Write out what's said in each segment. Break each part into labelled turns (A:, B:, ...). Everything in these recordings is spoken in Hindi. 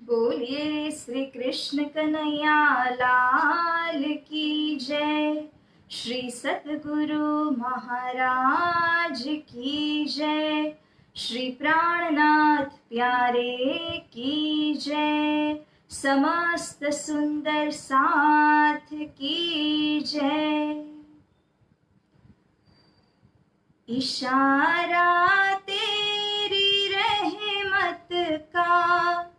A: बोलिए श्री कृष्ण कन्हैया लाल की जय। श्री सतगुरु महाराज की जय। श्री प्राणनाथ प्यारे की जय। समस्त सुंदर साथ की जय। इशारा तेरी रहमत का,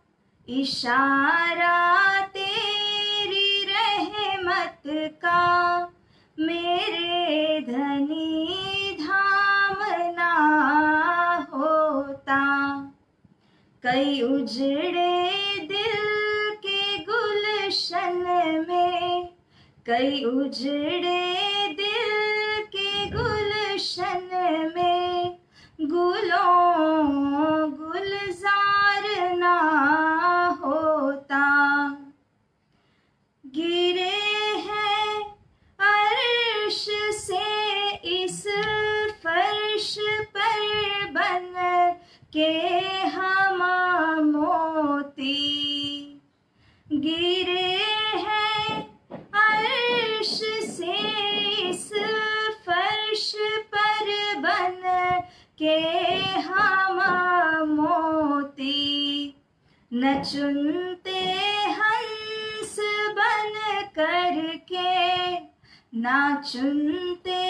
A: इशारा तेरी रहमत का, मेरे धनी धाम ना होता। कई उजड़े दिल के गुलशन में, कई उजड़े दिल के गुलशन में, गुलों गुलजार ना होता। गिरे हैं अर्श से इस फर्श पर बन के हम मोती, गिरे हैं अर्श से इस फर्श पर बन के हम मोती। न चुनते हंस बन करके, न चुनते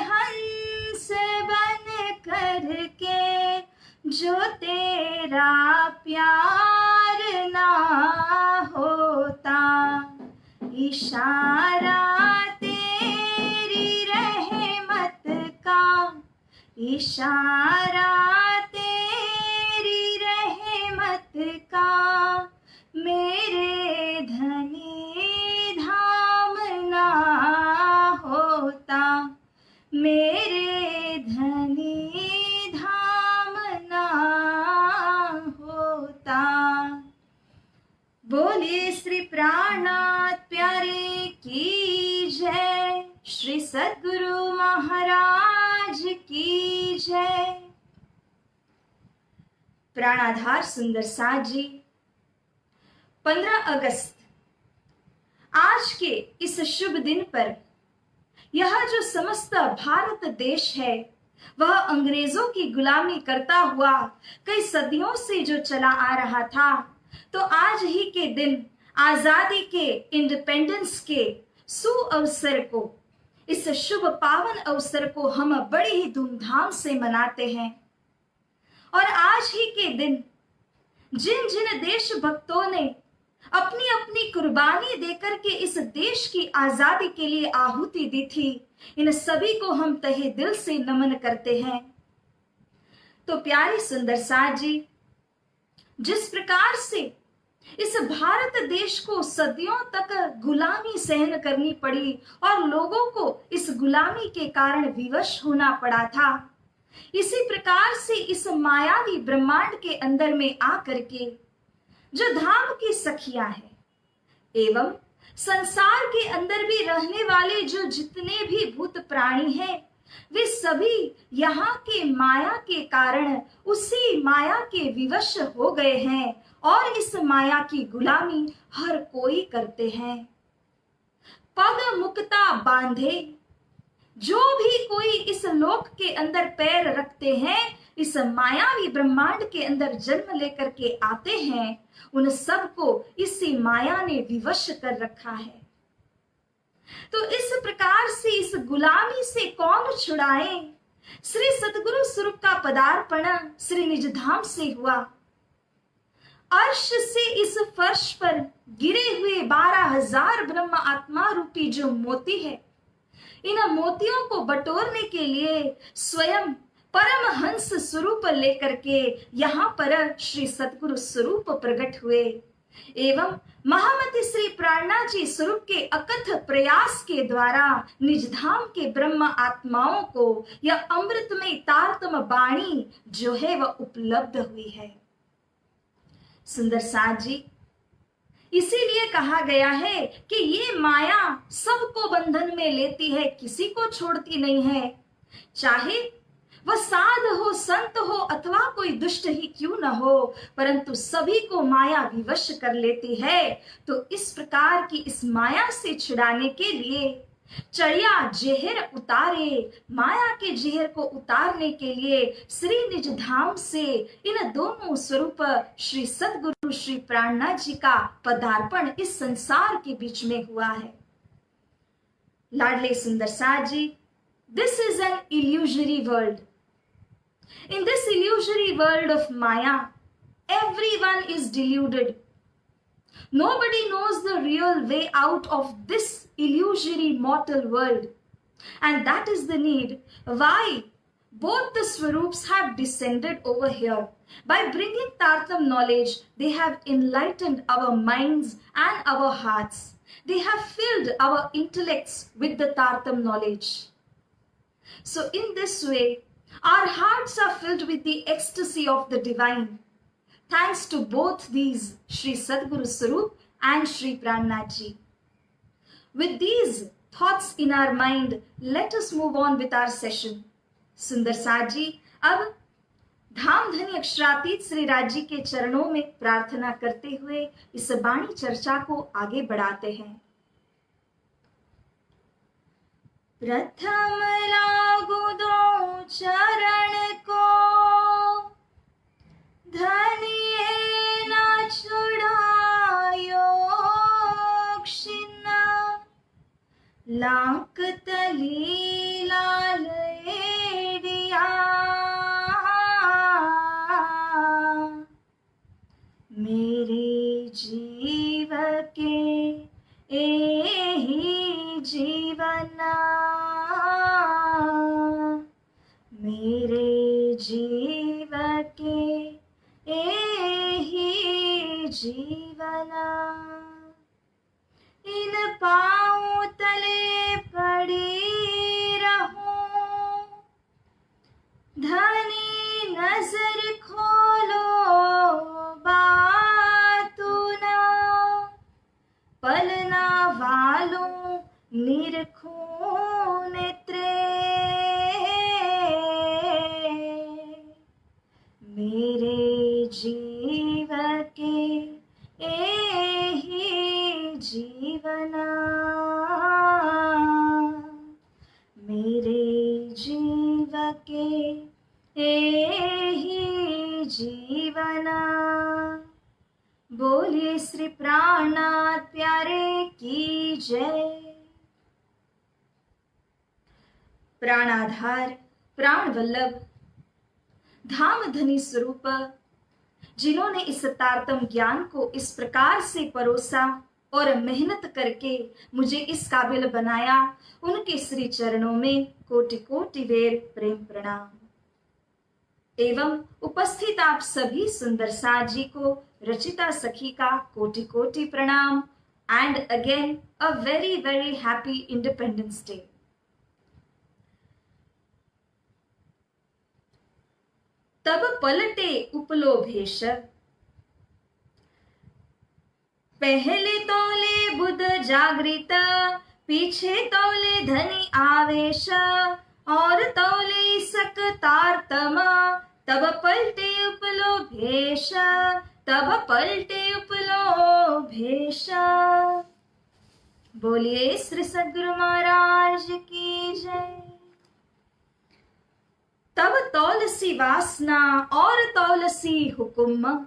A: हंस बन करके, जो तेरा प्यार ना होता। इशारा तेरी रहमत का, इशारा तेरी रहमत का, मेरे धनी धाम ना होता, मेरे धनी धाम ना होता। बोलिए श्री प्राणनाथ प्यारे की जय। श्री सद्गुरु महाराज की जय। प्राणाधार सुंदर साथ जी, 15 अगस्त आज के इस शुभ दिन पर यह जो समस्त भारत देश है वह अंग्रेजों की गुलामी करता हुआ कई सदियों से जो चला आ रहा था, तो आज ही के दिन आजादी के, इंडिपेंडेंस के सुअवसर को, इस शुभ पावन अवसर को हम बड़ी ही धूमधाम से मनाते हैं। और आज ही के दिन जिन जिन देशभक्तों ने अपनी अपनी कुर्बानी देकर के इस देश की आजादी के लिए आहुति दी थी, इन सभी को हम तहे दिल से नमन करते हैं। तो प्यारी सुंदर साथ जी, जिस प्रकार से इस भारत देश को सदियों तक गुलामी सहन करनी पड़ी और लोगों को इस गुलामी के कारण विवश होना पड़ा था, इसी प्रकार से इस मायावी ब्रह्मांड के अंदर में आकर के जो धाम की सखियां हैं एवं संसार के अंदर भी रहने वाले जो जितने भी भूत प्राणी हैं, वे सभी यहाँ के माया के कारण उसी माया के विवश हो गए हैं और इस माया की गुलामी हर कोई करते हैं। पग मुक्ता बांधे जो भी कोई इस लोक के अंदर पैर रखते हैं, इस मायावी ब्रह्मांड के अंदर जन्म लेकर के आते हैं, उन सबको इसी माया ने विवश कर रखा है। तो इस प्रकार से इस गुलामी से कौन छुड़ाए? श्री सतगुरु स्वरूप का पदार्पण श्री निज धाम से हुआ। अर्श से इस फर्श पर गिरे हुए 12,000 ब्रह्म आत्मा रूपी जो मोती है, इन मोतियों को बटोरने के लिए स्वयं परमहंस स्वरूप लेकर के यहाँ पर श्री सतगुरु स्वरूप प्रकट हुए एवं महामती श्री प्राणनाथ जी स्वरूप के अकथ प्रयास के द्वारा निज धाम के ब्रह्म आत्माओं को यह अमृतमय तारतम वाणी जो है वह उपलब्ध हुई है। सुंदर साथ जी, इसीलिए कहा गया है कि ये माया सबको बंधन में लेती है, किसी को छोड़ती नहीं है। चाहे वह साध हो, संत हो अथवा कोई दुष्ट ही क्यों न हो, परंतु सभी को माया विवश कर लेती है। तो इस प्रकार की इस माया से छुड़ाने के लिए चढ़िया जेहर उतारे, माया के जेहर को उतारने के लिए श्री निज धाम से इन दोनों स्वरूप श्री सद्गुरु श्री प्राणनाथ जी का पदार्पण इस संसार के बीच में हुआ है। लाडले सुंदर साथ जी, this is an illusory world. In this illusory world of Maya, everyone is deluded. Nobody knows the real way out of this illusory mortal world. And that is the need why both the Swarups have descended over here. By bringing Tartam knowledge, they have enlightened our minds and our hearts. They have filled our intellects with the Tartam knowledge. So in this way, our hearts are filled with the ecstasy of the divine. Thanks to both these Sri Sadguru Swarup and Sri Prannath Ji. With these thoughts in our mind, let us move on with our session. Sundar Saath Ji, अब धाम धनी अक्षरातीत श्री राज जी के चरणों में प्रार्थना करते हुए इस वाणी चर्चा को आगे बढ़ाते हैं। प्रथम लागू दो चरण को, धनिये न छुड़ायो क्षिन्न, लांक तली लाल एडिया, मेरे जीव के एहि जीवना, मेरे जीव के एहि जीवना, इन पाँव तले पड़ी रहूं, धनी नजर खोलो बातू ना, पलना वालों निरखूं नेत्रे, मेरे जीव के एहि जीवना, मेरे जीव के एहि जीवना। बोलिए श्री प्राणनाथ प्यारे की जय। प्राणाधार, प्राण वल्लभ, धाम धनी स्वरूप, जिन्होंने इस तारतम ज्ञान को इस प्रकार से परोसा और मेहनत करके मुझे इस काबिल बनाया, उनके श्री चरणों में कोटि कोटि बेर प्रेम प्रणाम। एवं उपस्थित आप सभी सुंदर साथ जी को रचिता सखी का कोटि कोटि प्रणाम and again a very very happy independence day. तब पलटे उपलोभेश, पहले तौले बुध जागृत, पीछे तौले धनी आवेश, और तौले सक तारतम, तब पलटे उपलोभेश, तब पलटे उपलोभेश। बोलिए श्री सद्गुरु महाराज की जय। तब तौलसी वासना और तौलसी हुक्म,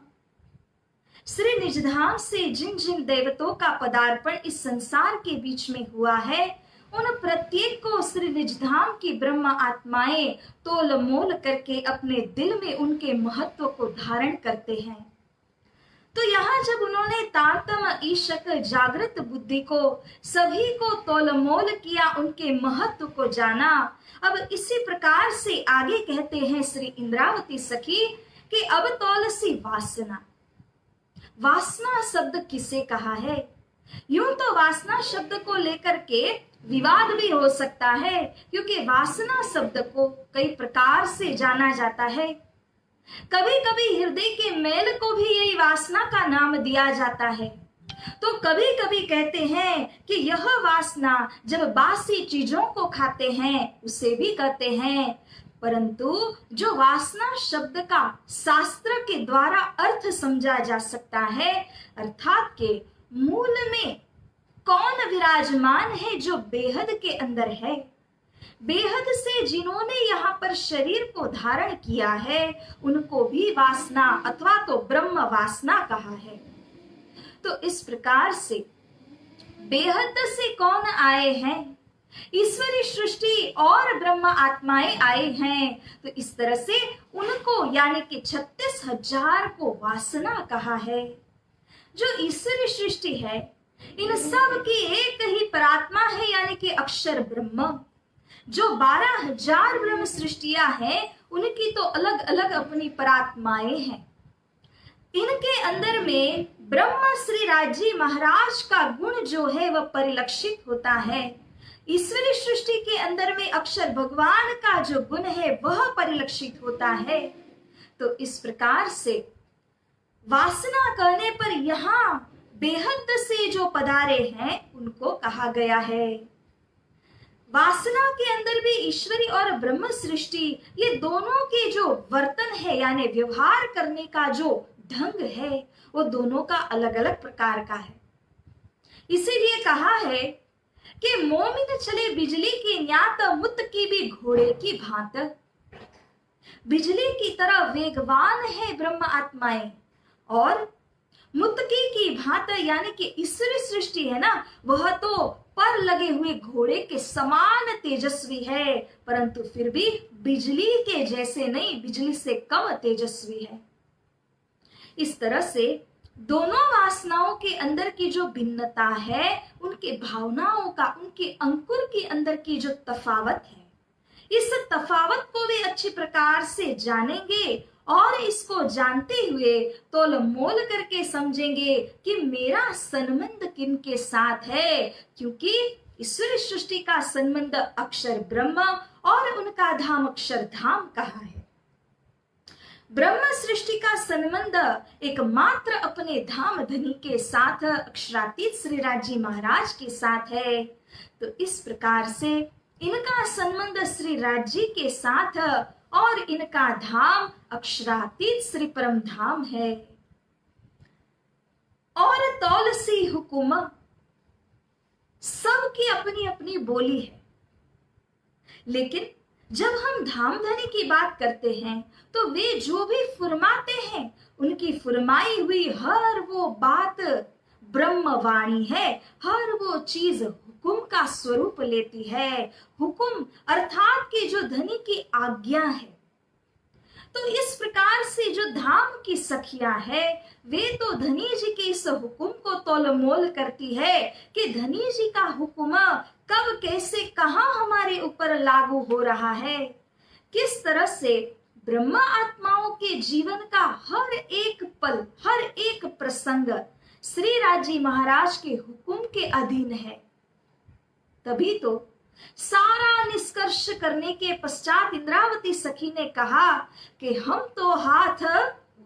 A: श्री निजधाम से जिन जिन देवताओं का पदार्पण इस संसार के बीच में हुआ है, उन प्रत्येक को श्री निजधाम की ब्रह्म आत्माएं तोल मोल करके अपने दिल में उनके महत्व को धारण करते हैं। तो यहाँ जब उन्होंने तारतम ईशक जागृत बुद्धि को सभी को तोल मोल किया, उनके महत्व को जाना, अब इसी प्रकार से आगे कहते हैं श्री इंद्रावती सखी कि अब तौलसी वासना। वासना शब्द किसे कहा है? यूं तो वासना शब्द को लेकर के विवाद भी हो सकता है, क्योंकि वासना शब्द को कई प्रकार से जाना जाता है। कभी कभी हृदय के मेल को भी यही वासना का नाम दिया जाता है। तो कभी कभी कहते हैं कि यह वासना जब बासी चीजों को खाते हैं उसे भी कहते हैं परंतु जो वासना शब्द का शास्त्र के द्वारा अर्थ समझा जा सकता है, अर्थात के मूल में कौन विराजमान है जो बेहद के अंदर है, बेहद से जिन्होंने यहाँ पर शरीर को धारण किया है, उनको भी वासना अथवा तो ब्रह्म वासना कहा है। तो इस प्रकार से बेहद से कौन आए हैं, ईश्वरी सृष्टि और ब्रह्म आत्माएं आए हैं। तो इस तरह से उनको यानी कि 36,000 को वासना कहा है। जो ईश्वरी सृष्टि है, इन सब की एक ही परात्मा है यानी कि अक्षर ब्रह्म। जो 12,000 ब्रह्म सृष्टियां हैं, उनकी तो अलग अलग अपनी परात्माएं हैं। इनके अंदर में ब्रह्म श्री राजी महाराज का गुण जो है वह परिलक्षित होता है। ईश्वरी सृष्टि के अंदर में अक्षर भगवान का जो गुण है वह परिलक्षित होता है। तो इस प्रकार से वासना करने पर यहाँ बेहद से जो पधारे हैं उनको कहा गया है। वासना के अंदर भी ईश्वरी और ब्रह्म सृष्टि, ये दोनों के जो वर्तन है यानी व्यवहार करने का जो ढंग है वो दोनों का अलग अलग प्रकार का है। इसीलिए कहा है कि मोमिन चले बिजली की न्यात, मुत की भी घोड़े की भांत। बिजली की तरह वेगवान है ब्रह्म आत्माएं और मुतकी की भांत यानी कि ईश्वरी सृष्टि है ना, वह तो पर लगे हुए घोड़े के समान तेजस्वी है, परंतु फिर भी बिजली के जैसे नहीं, बिजली से कम तेजस्वी है। इस तरह से दोनों वासनाओं के अंदर की जो भिन्नता है, उनके भावनाओं का, उनके अंकुर के अंदर की जो तफावत है, इस तफावत को भी अच्छी प्रकार से जानेंगे और इसको जानते हुए तोल मोल करके समझेंगे कि मेरा संबंध किन के साथ है, क्योंकि ईश्वरी सृष्टि का संबंध अक्षर ब्रह्म और उनका धाम अक्षर धाम कहा है। ब्रह्म सृष्टि का संबंध एकमात्र अपने धाम धनी के साथ अक्षरातीत श्री राजी महाराज के साथ है। तो इस प्रकार से इनका संबंध श्री राजी के साथ और इनका धाम अक्षरातीत श्री परम धाम है। और तौलसी हुकुम, सबकी अपनी अपनी बोली है, लेकिन जब हम धाम धनी की बात करते हैं तो वे जो भी फुरमाते हैं, उनकी फुरमाई हुई हर वो बात ब्रह्मवाणी है, हर वो चीज हुकुम का स्वरूप लेती है। हुकुम अर्थात कि जो धनी की आज्ञा है। तो इस प्रकार से जो धाम की सखियां है, वे तो धनी जी के इस हुकुम को तोलमोल करती है कि धनी जी का हुक्म कब कैसे कहां हमारे ऊपर लागू हो रहा है, किस तरह से ब्रह्म आत्माओं के जीवन का हर एक पल, हर एक प्रसंग श्री राजी महाराज के हुक्म के अधीन है। तभी तो सारा निष्कर्ष करने के पश्चात इंद्रावती सखी ने कहा कि हम तो हाथ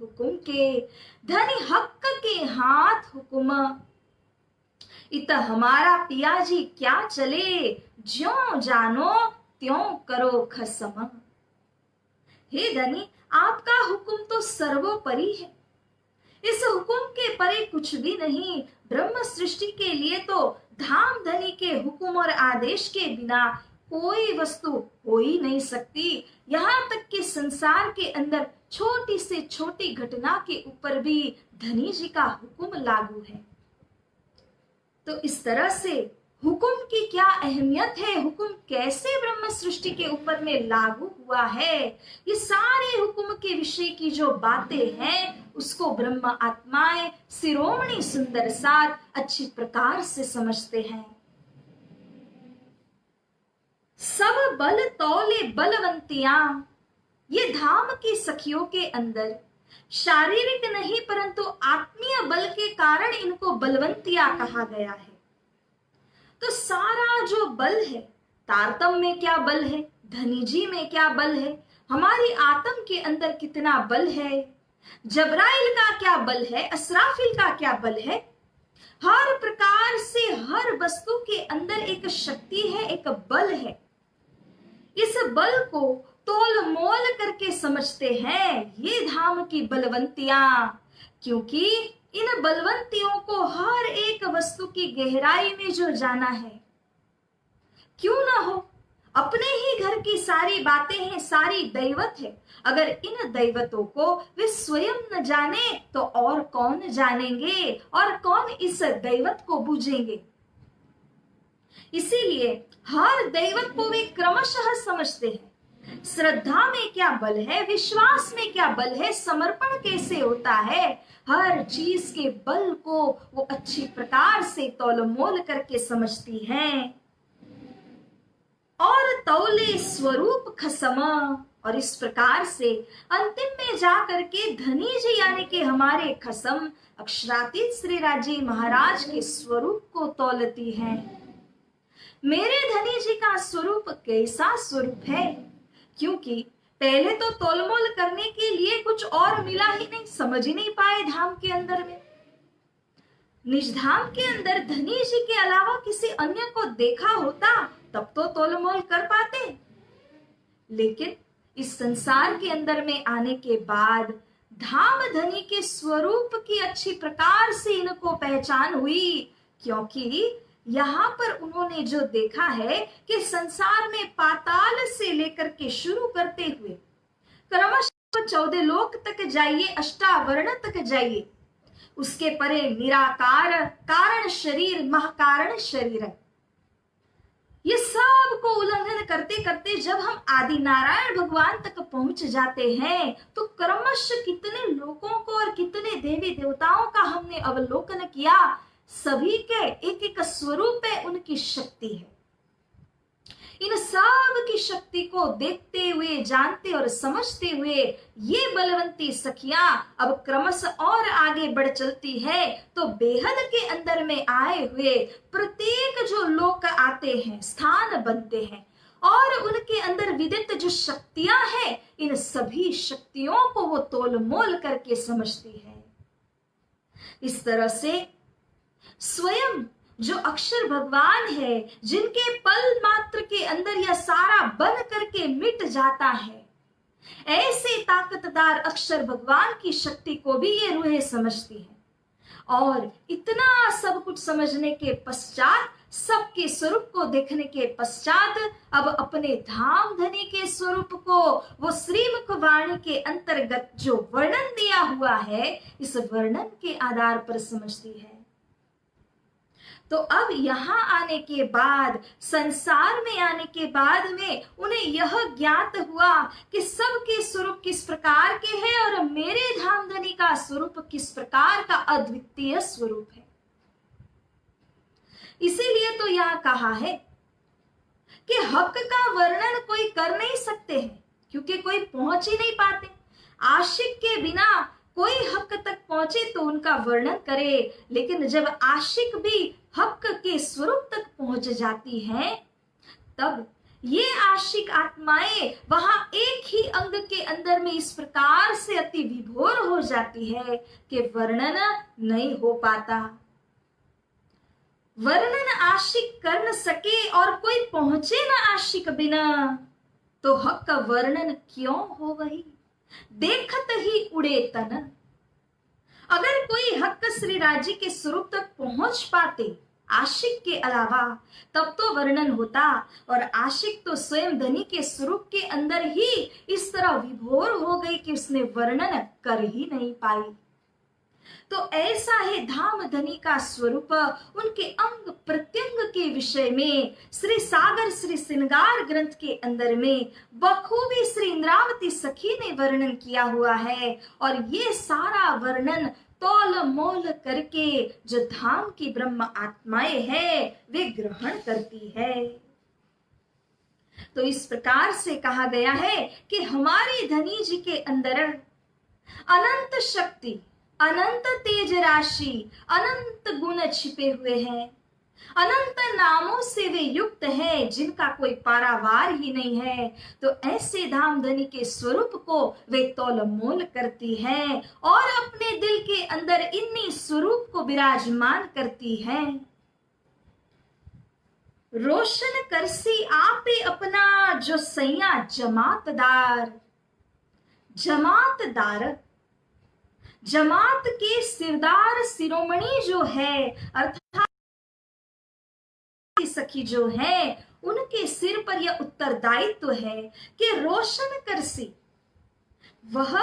A: हुक्म के, धनी हक के हाथ हुक्म, इत हमारा पिया जी क्या चले, ज्यों जानो त्यों करो खसम। हे धनी, आपका हुक्म तो सर्वोपरि है, इस हुक्म के परे कुछ भी नहीं। ब्रह्म सृष्टि के लिए तो धाम धनी के हुक्म और आदेश के बिना कोई वस्तु हो ही नहीं सकती। यहाँ तक कि संसार के अंदर छोटी से छोटी घटना के ऊपर भी धनी जी का हुक्म लागू है। तो इस तरह से हुक्म की क्या अहमियत है, हुक्म कैसे ब्रह्म सृष्टि के ऊपर में लागू हुआ है, ये सारे हुक्म के विषय की जो बातें हैं उसको ब्रह्म आत्माएं शिरोमणि सुंदर साथ अच्छी प्रकार से समझते हैं। सब बल तौले बलवंतियां, ये धाम की सखियों के अंदर शारीरिक नहीं परंतु आत्मीय बल के कारण इनको बलवंतिया कहा गया है। तो सारा जो बल है, तारतम में क्या बल है, धनी जी में क्या बल है, हमारी आत्म के अंदर कितना बल है, जबराइल का क्या बल है, असराफिल का क्या बल है, हर प्रकार से हर वस्तु के अंदर एक शक्ति है, एक बल है। इस बल को तोल मोल करके समझते हैं ये धाम की बलवंतियां, क्योंकि इन बलवंतियों को हर एक वस्तु की गहराई में जो जाना है, क्यों ना हो, अपने ही घर की सारी बातें हैं, सारी दैवत है, अगर इन दैवतों को वे स्वयं न जाने तो और कौन जानेंगे और कौन इस दैवत को बूझेंगे। इसीलिए हर दैवत को वे क्रमशः समझते हैं। श्रद्धा में क्या बल है, विश्वास में क्या बल है, समर्पण कैसे होता है, हर चीज के बल को वो अच्छी प्रकार से तौलमोल करके समझती हैं। और तौले स्वरूप खसम, और इस प्रकार से अंतिम में जा करके धनी जी यानी कि हमारे खसम अक्षरातीत श्री राजी महाराज के स्वरूप को तौलती हैं। मेरे धनी जी का स्वरूप कैसा स्वरूप है, क्योंकि पहले तो तोलमोल करने के लिए कुछ और मिला ही नहीं, समझ ही नहीं पाए धाम के अंदर में। निज धाम के अंदर धनी जी के अलावा किसी अन्य को देखा होता तब तो तोलमोल कर पाते, लेकिन इस संसार के अंदर में आने के बाद धाम धनी के स्वरूप की अच्छी प्रकार से इनको पहचान हुई, क्योंकि यहाँ पर उन्होंने जो देखा है कि संसार में पाताल से लेकर के शुरू करते हुए क्रमशः 14 लोक तक जाइए, अष्टावर्ण तक जाइए, उसके परे निराकार, कारण शरीर, महाकारण शरीर, ये सब को उल्लंघन करते करते जब हम आदि नारायण भगवान तक पहुंच जाते हैं तो क्रमशः कितने लोगों को और कितने देवी देवताओं का हमने अवलोकन किया, सभी के एक एक स्वरूप है, उनकी शक्ति है। इन सब की शक्ति को देखते हुए, जानते और समझते हुए ये बलवंती सखियां अब क्रमशः और आगे बढ़ चलती है, तो बेहद के अंदर में आए हुए प्रत्येक जो लोक आते हैं, स्थान बनते हैं, और उनके अंदर विदित जो शक्तियां हैं, इन सभी शक्तियों को वो तोलमोल करके समझती है। इस तरह से स्वयं जो अक्षर भगवान है, जिनके पल मात्र के अंदर यह सारा बन करके मिट जाता है, ऐसे ताकतदार अक्षर भगवान की शक्ति को भी ये रूहें समझती है। और इतना सब कुछ समझने के पश्चात, सबके स्वरूप को देखने के पश्चात, अब अपने धाम धनी के स्वरूप को वो श्रीमुख वाणी के अंतर्गत जो वर्णन दिया हुआ है, इस वर्णन के आधार पर समझती है। तो अब यहाँ आने के बाद, संसार में आने के बाद में उन्हें यह ज्ञात हुआ कि सबके स्वरूप किस प्रकार के हैं और मेरे धाम धनी का स्वरूप किस प्रकार का अद्वितीय स्वरूप है। इसीलिए तो यहाँ कहा है कि हक का वर्णन कोई कर नहीं सकते हैं, क्योंकि कोई पहुंच ही नहीं पाते। आशिक के बिना कोई हक तक पहुंचे तो उनका वर्णन करे, लेकिन जब आशिक भी हक के स्वरूप तक पहुंच जाती हैं, तब ये आशिक आत्माएं वहां एक ही अंग के अंदर में इस प्रकार से अति विभोर हो जाती है कि वर्णन नहीं हो पाता। वर्णन आशिक कर न सके और कोई पहुंचे न आशिक बिना, तो हक का वर्णन क्यों हो वही, देखत ही उड़े तन। अगर कोई हक श्री राजी के स्वरूप तक पहुंच पाते आशिक के अलावा, तब तो वर्णन होता, और आशिक तो स्वयं धनी के स्वरूप के अंदर ही इस तरह विभोर हो गई कि उसने वर्णन कर ही नहीं पाई। तो ऐसा है धाम धनी का स्वरूप। उनके अंग प्रत्यंग के विषय में श्री सागर श्री श्रृंगार ग्रंथ के अंदर में बखूबी श्री इंद्रावती सखी ने वर्णन किया हुआ है, और ये सारा वर्णन तौल मोल करके जो धाम की ब्रह्म आत्माएं हैं वे ग्रहण करती है। तो इस प्रकार से कहा गया है कि हमारी धनी जी के अंदर अनंत शक्ति, अनंत तेज राशि, अनंत गुण छिपे हुए हैं, अनंत नामों से वे युक्त हैं जिनका कोई पारावार ही नहीं है। तो ऐसे धाम धनी के स्वरूप को वे तौल मोल करती हैं और अपने दिल के अंदर इन्हीं स्वरूप को विराजमान करती हैं। रोशन करसी आपे अपना जो सैया जमातदार। जमातदार, जमात के सिरदार शिरोमणि जो है, अर्थात सखी जो है, उनके सिर पर यह उत्तरदायित्व है कि रोशन करसी, वह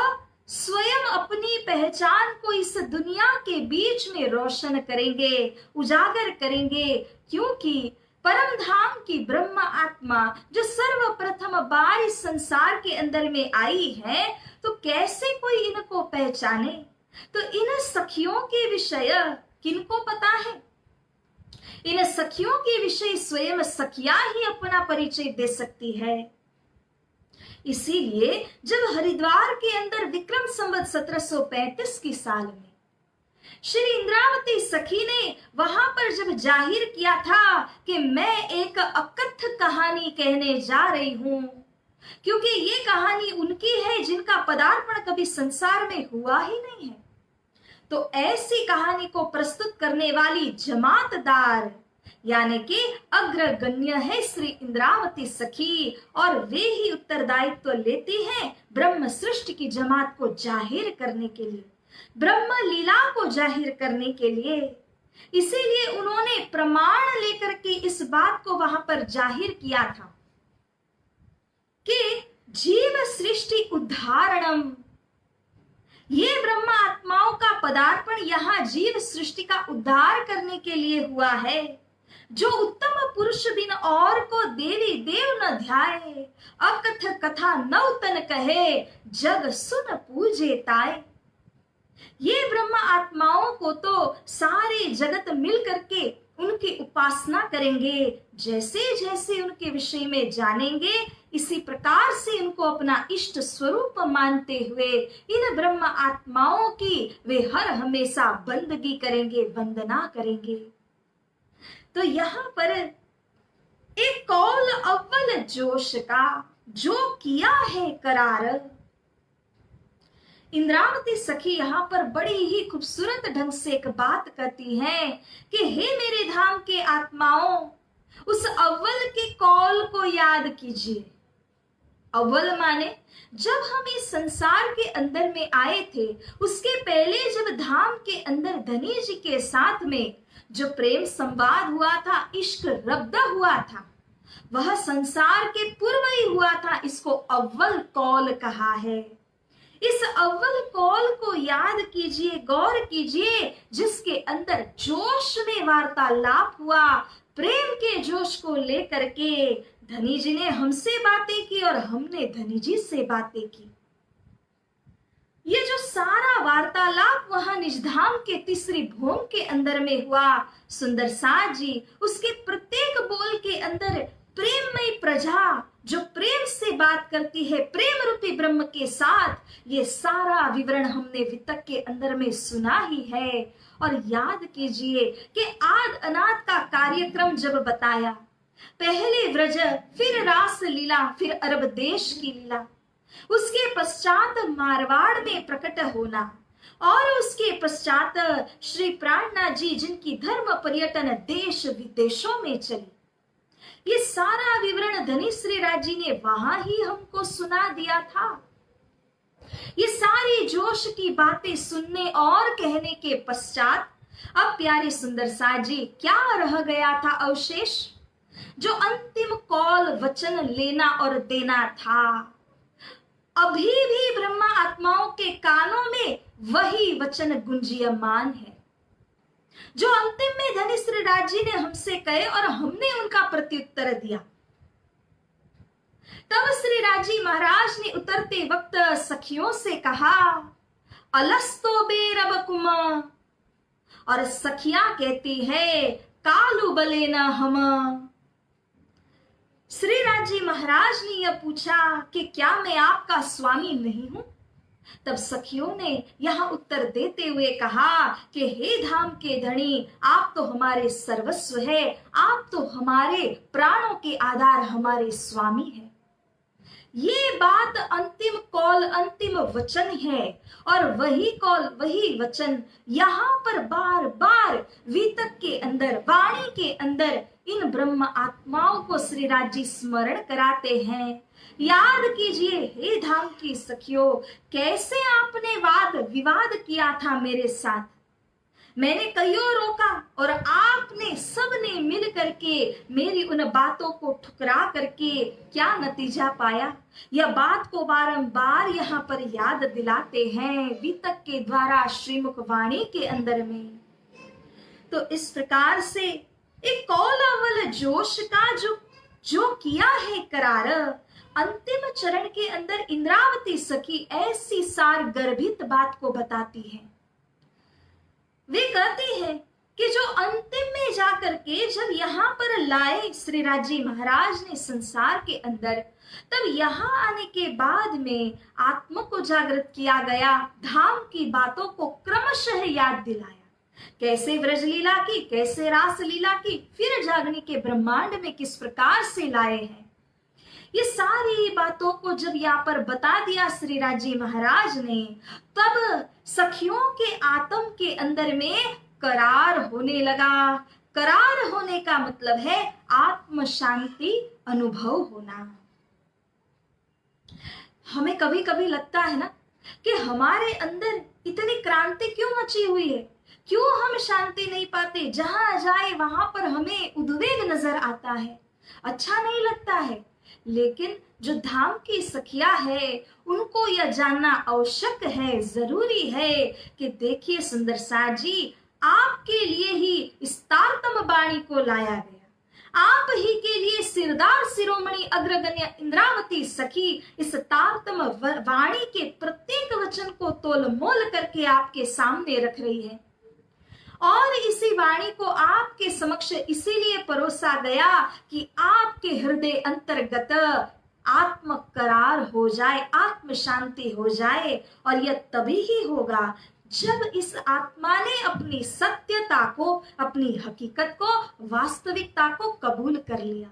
A: स्वयं अपनी पहचान को इस दुनिया के बीच में रोशन करेंगे, उजागर करेंगे, क्योंकि परम धाम की ब्रह्म आत्मा जो सर्वप्रथम बार इस संसार के अंदर में आई है, तो कैसे कोई इनको पहचाने। तो इन सखियों के विषय किनको पता है? इन सखियों के विषय स्वयं सखियां ही अपना परिचय दे सकती है। इसीलिए जब हरिद्वार के अंदर विक्रम संवत 1735 की साल में श्री इंद्रावती सखी ने वहां पर जब जाहिर किया था कि मैं एक अकथ कहानी कहने जा रही हूं, क्योंकि ये कहानी उनकी है जिनका पदार्पण कभी संसार में हुआ ही नहीं है, तो ऐसी कहानी को प्रस्तुत करने वाली जमातदार यानी कि अग्रगण्य है श्री इंद्रावती सखी, और वे ही उत्तरदायित्व लेती हैं ब्रह्म सृष्टि की जमात को जाहिर करने के लिए, ब्रह्म लीला को जाहिर करने के लिए। इसीलिए उन्होंने प्रमाण लेकर के इस बात को वहां पर जाहिर किया था कि जीव सृष्टि उद्धारणम, ये ब्रह्म आत्माओं का पदार्पण यहाँ जीव सृष्टि का उद्धार करने के लिए हुआ है। जो उत्तम पुरुष बिन और को देवी देव न ध्याए, अकथ कथा नौतन कहे, जग सुन पूजे ताए। ये ब्रह्म आत्माओं को तो सारे जगत मिल करके उनकी उपासना करेंगे, जैसे जैसे उनके विषय में जानेंगे, इसी प्रकार से उनको अपना इष्ट स्वरूप मानते हुए इन ब्रह्म आत्माओं की वे हर हमेशा बंदगी करेंगे, वंदना करेंगे। तो यहाँ पर एक कौल अव्वल जोश का जो किया है करार। इंद्रावती सखी यहाँ पर बड़ी ही खूबसूरत ढंग से एक बात कहती है कि हे मेरे धाम के आत्माओं, उस अव्वल के कौल को याद कीजिए। अव्वल माने जब हम इस संसार के अंदर में आए थे, उसके पहले जब धाम के अंदर धनी जी के साथ में जो प्रेम संवाद हुआ था, इश्क रब्द हुआ था, वह संसार के पूर्व ही हुआ था। इसको अव्वल कौल कहा है। इस अव्वल कौल को याद कीजिए, गौर कीजिए, जिसके अंदर जोश में वार्तालाप हुआ, प्रेम के जोश को लेकर के धनी जी ने हमसे बातें की और हमने धनी जी से बातें की। ये जो सारा वार्तालाप वहां निजधाम के तीसरी भूम के अंदर में हुआ, सुंदर साज जी उसके प्रत्येक बोल के अंदर प्रेममय प्रजा जो प्रेम से बात करती है प्रेम रूपी ब्रह्म के साथ, ये सारा विवरण हमने वितक के अंदर में सुना ही है। और याद कीजिए कि आद अनाद का कार्यक्रम जब बताया, पहले व्रज, फिर रास लीला, फिर अरब देश की लीला, उसके पश्चात मारवाड़ में प्रकट होना, और उसके पश्चात श्री प्राणनाथ जी जिनकी धर्म पर्यटन देश विदेशों में चली, ये सारा विवरण धनी श्री राज जी ने वहां ही हमको सुना दिया था। ये सारी जोश की बातें सुनने और कहने के पश्चात अब प्यारे सुंदर साज जी क्या रह गया था अवशेष? जो अंतिम कौल वचन लेना और देना था, अभी भी ब्रह्मा आत्माओं के कानों में वही वचन गुंजियमान है, जो अंतिम में धनी श्री राज जी ने हमसे कहे और हमने उनका प्रत्युत्तर दिया। तब श्री राजी महाराज ने उतरते वक्त सखियों से कहा, अलस्तो बेरब कुमा, और सखियां कहती है कालू बले न हम। श्री राजी महाराज ने यह पूछा कि क्या मैं आपका स्वामी नहीं हूं? तब सखियों ने यहां उत्तर देते हुए कहा कि हे धाम के धनी, आप तो हमारे सर्वस्व है, आप तो हमारे प्राणों के आधार, हमारे स्वामी है। ये बात अंतिम कौल, अंतिम वचन है। और वही कौल, वही वचन यहाँ पर बार बार वितक के अंदर, वाणी के अंदर इन ब्रह्म आत्माओं को श्री राज जी स्मरण कराते हैं। याद कीजिए हे धाम की सखियों, कैसे आपने वाद विवाद किया था मेरे साथ। मैंने कईयों रोका और आपने सबने मिल करके मेरी उन बातों को ठुकरा करके क्या नतीजा पाया। यह बात को बारंबार यहाँ पर याद दिलाते हैं वितक के द्वारा श्रीमुख वाणी के अंदर में। तो इस प्रकार से एक कौलावल जोश का जो किया है करार, अंतिम चरण के अंदर इंद्रावती सखी ऐसी सार गर्भित बात को बताती है। वे कहती है कि जो अंतिम में जाकर के जब यहाँ पर लाए श्री राज जी महाराज ने संसार के अंदर, तब यहाँ आने के बाद में आत्मा को जागृत किया गया, धाम की बातों को क्रमशः याद दिलाया, कैसे व्रज लीला की, कैसे रास लीला की, फिर जागने के ब्रह्मांड में किस प्रकार से लाए हैं। ये सारी बातों को जब यहाँ पर बता दिया श्री राज जी महाराज ने, तब सखियों के आत्म के अंदर में करार होने लगा। करार होने का मतलब है आत्म शांति अनुभव होना। हमें कभी कभी लगता है ना कि हमारे अंदर इतनी क्रांति क्यों मची हुई है, क्यों हम शांति नहीं पाते, जहां जाए वहां पर हमें उद्वेग नजर आता है, अच्छा नहीं लगता है। लेकिन जो धाम की सखिया है उनको यह जानना आवश्यक है, जरूरी है कि देखिए सुंदर साज जी, आपके लिए ही इस तारतम वाणी को लाया गया, आप ही के लिए सिरदार शिरोमणि अग्रगण्य इंद्रावती सखी इस तारतम वाणी के प्रत्येक वचन को तोल मोल करके आपके सामने रख रही है। और इसी वाणी को आपके समक्ष इसीलिए परोसा गया कि आपके हृदय अंतर्गत आत्म करार हो जाए, आत्म शांति हो जाए। और यह तभी ही होगा जब इस आत्मा ने अपनी सत्यता को, अपनी हकीकत को, वास्तविकता को कबूल कर लिया।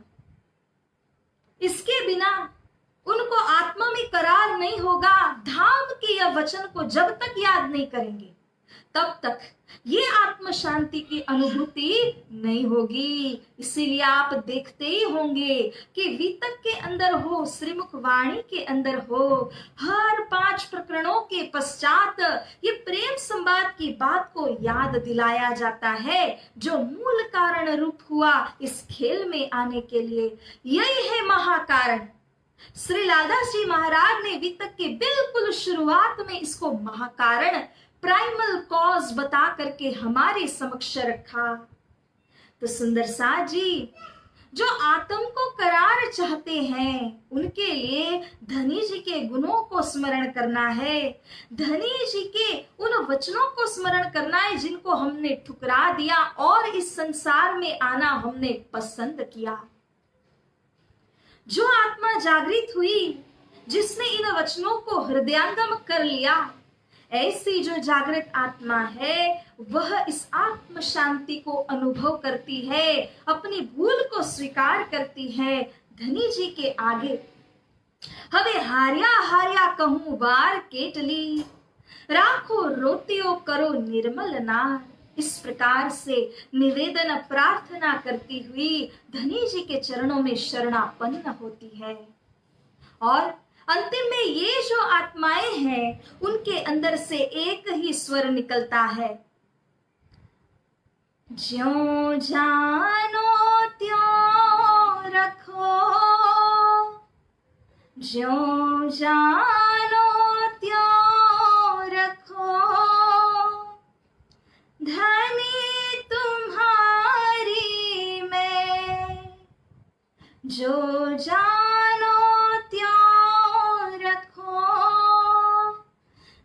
A: इसके बिना उनको आत्मा में करार नहीं होगा। धाम के यह वचन को जब तक याद नहीं करेंगे तब तक ये आत्म शांति की अनुभूति नहीं होगी। इसीलिए आप देखते ही होंगे कि वितक के अंदर हो, श्रीमुख वाणी के अंदर हो, हर 5 प्रकरणों के पश्चात ये प्रेम संवाद की बात को याद दिलाया जाता है, जो मूल कारण रूप हुआ इस खेल में आने के लिए। यही है महाकारण। श्री लालदास जी महाराज ने वितक के बिल्कुल शुरुआत में इसको महाकारण, प्राइमल कॉज बता करके हमारे समक्ष रखा। तो सुंदर साज जी, जो आत्म को करार चाहते हैं उनके लिए धनी जी के गुणों को स्मरण करना है, धनी जी के उन वचनों को स्मरण करना है जिनको हमने ठुकरा दिया और इस संसार में आना हमने पसंद किया। जो आत्मा जागृत हुई, जिसने इन वचनों को हृदयंगम कर लिया, ऐसी जो जागृत आत्मा है वह इस आत्म शांति को अनुभव करती है, अपनी भूल को स्वीकार करती है। धनी जी के आगे हवे हार्या हार्या कहूं बार केटली, राखो रोतियो करो निर्मल नार। इस प्रकार से निवेदन प्रार्थना करती हुई धनी जी के चरणों में शरणापन्न होती है। और अंतिम में ये जो आत्माएं हैं उनके अंदर से एक ही स्वर निकलता है, ज्यों जानो त्यों रखो, ज्यों जानो त्यों रखो, धनी तुम्हारी मैं, जो जानो त्यों रखो,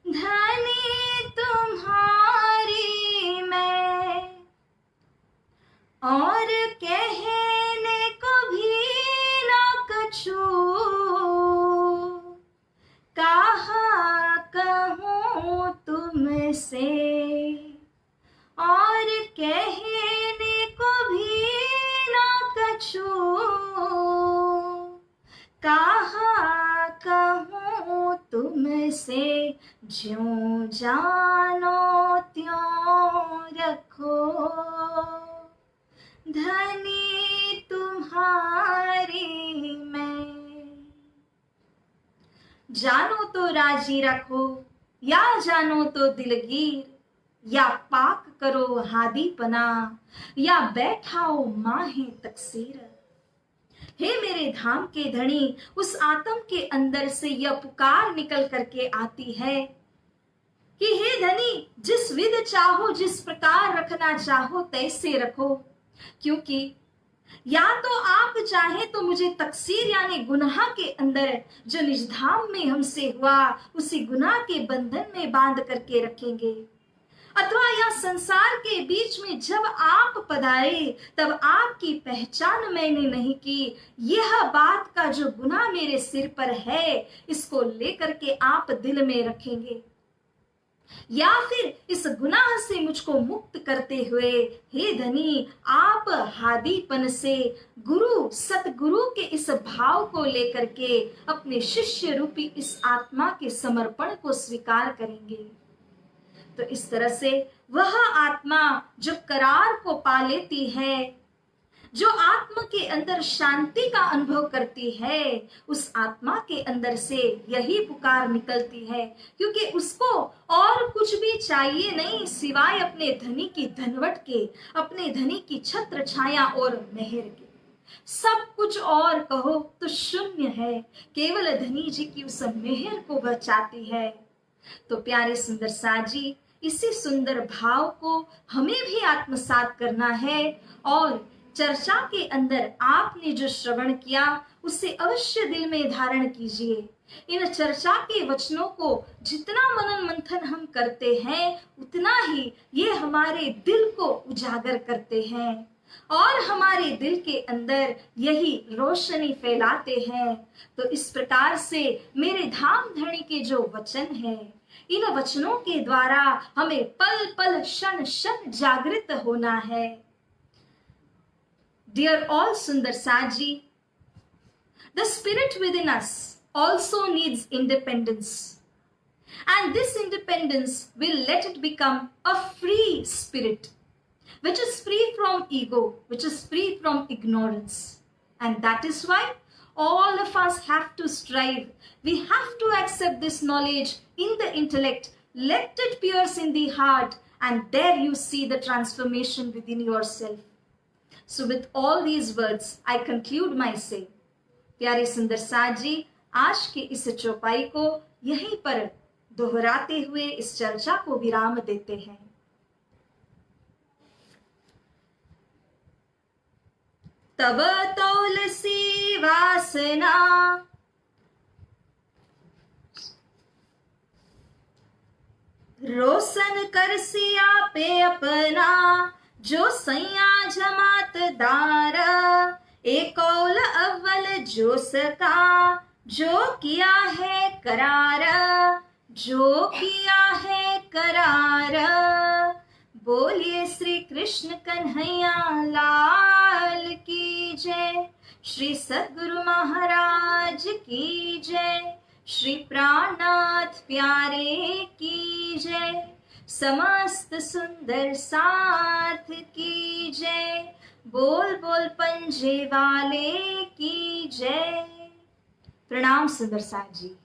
A: धनी तुम्हारी मैं। और कहने को भी न कछु, कहा कहूँ तुमसे, और कहने को भी न कछु, कहा से ज्यों जानो त्यों रखो, धनी तुम्हारी मैं। जानो तो राजी रखो या जानो तो दिलगीर, या पाक करो हादीपना या बैठाओ माहे तकसीर। हे मेरे धाम के धनी, उस आत्म के अंदर से यह पुकार निकल करके आती है कि हे धनी, जिस विध चाहो, जिस प्रकार रखना चाहो तैसे रखो। क्योंकि या तो आप चाहे तो मुझे तकसीर यानी गुनाह के अंदर जो निजधाम में हमसे हुआ उसी गुनाह के बंधन में बांध करके रखेंगे, अथवा या संसार के बीच में जब आप पधारे तब आपकी पहचान मैंने नहीं की, यह बात का जो गुनाह मेरे सिर पर है इसको लेकर के आप दिल में रखेंगे, या फिर इस गुनाह से मुझको मुक्त करते हुए हे धनी आप हादीपन से गुरु सतगुरु के इस भाव को लेकर के अपने शिष्य रूपी इस आत्मा के समर्पण को स्वीकार करेंगे। तो इस तरह से वह आत्मा जो करार को पा लेती है, जो आत्मा के अंदर शांति का अनुभव करती है, उस आत्मा के अंदर से यही पुकार निकलती है, क्योंकि उसको और कुछ भी चाहिए नहीं सिवाय अपने धनी की धनवट के, अपने धनी की छत्र छाया और मेहर के। सब कुछ और कहो तो शून्य है, केवल धनी जी की उस मेहर को वह चाहती है। तो प्यारे सुंदर साजी, इसी सुंदर भाव को हमें भी आत्मसात करना है और चर्चा के अंदर आपने जो श्रवण किया उसे अवश्य दिल में धारण कीजिए। इन चर्चा के वचनों को जितना मनन मंथन हम करते हैं उतना ही ये हमारे दिल को उजागर करते हैं और हमारे दिल के अंदर यही रोशनी फैलाते हैं। तो इस प्रकार से मेरे धाम धरणी के जो वचन है, इन वचनों के द्वारा हमें पल पल क्षण क्षण जागृत होना है। Dear all Sundar Saji, the spirit within us also needs independence, and this independence will let it become a free spirit, which is free from ego, which is free from ignorance. And that is why all of us have to strive. We have to accept this knowledge in the intellect, let it pierce in the heart, and there you see the transformation within yourself. So with all these words, I conclude my say. प्यारे सुंदर साज जी, आज के इस चौपाई को यहीं पर दोहराते हुए इस चर्चा को विराम देते हैं। तब तुलसी वासना रोशन कर सिया पे अपना, जो सैया जमात दार एक औल अव्वल जो सका, जो किया है करार, जो किया है करार। बोलिए श्री कृष्ण कन्हैया लाल की जय, श्री सद्गुरु महाराज की जय, श्री प्राणनाथ प्यारे की जय, समस्त सुंदर साथ की जय, बोल बोल पंजे वाले की जय। प्रणाम सुंदर साथ जी।